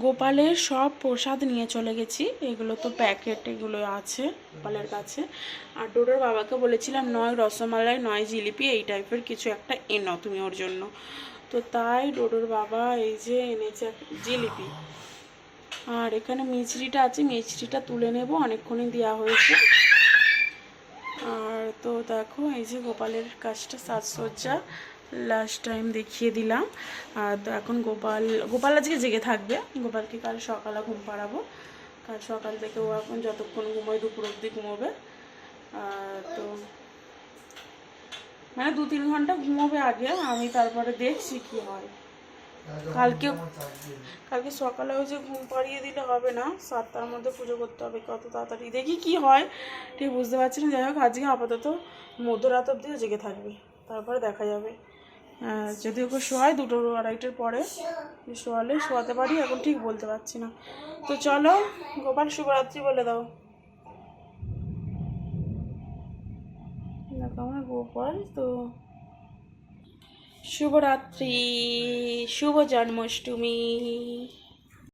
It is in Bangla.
গোপালের সব প্রসাদ নিয়ে চলে গেছি, এগুলো তো প্যাকেট, এগুলো আছে গোপালের কাছে। আর ডোডোর বাবাকে বলেছিলাম নয় রসমালাই নয় জিলিপি এই টাইপের কিছু একটা এনো তুমি ওর জন্য। তো তাই ডোডোর বাবা এই যে এনেছে জিলিপি। আর এখানে মিছরিটা আছে, মিছরিটা তুলে নেব, অনেকক্ষণই দেওয়া হয়েছে। আর তো দেখো এই যে গোপালের কাজটা সাজসজ্জা লাস্ট টাইম দেখিয়ে দিলাম। আর তো এখন গোপাল আজকে জেগে থাকবে, গোপালকে কাল সকালে ঘুম পাড়াবো। কাল সকাল থেকে ও এখন যতক্ষণ ঘুমোয় দুপুর অবধি ঘুমোবে। আর তো মানে 2-3 ঘন্টা ঘুমোবে আগে, আমি তারপরে দেখছি কি হয়। কালকে কালকে সকালে ওই যে ঘুম পাড়িয়ে দিলে হবে না, 7টার মধ্যে পুজো করতে হবে, কত তাড়াতাড়ি দেখি কি হয় ঠিক বুঝতে পারছি না। যাই হোক আজকে আপাতত মধ্যরাত অবধিও জেগে থাকবে, তারপরে দেখা যাবে। যদি ওকে শোয়ায় 2-2:30টার পরে শোয়ালে শোয়াতে পারি, এখন ঠিক বলতে পারছি না। তো চলো গোপাল শুভরাত্রি বলে দাও। দেখো আমার গোপাল তো শুভরাত্রি, শুভ জন্মাষ্টমী।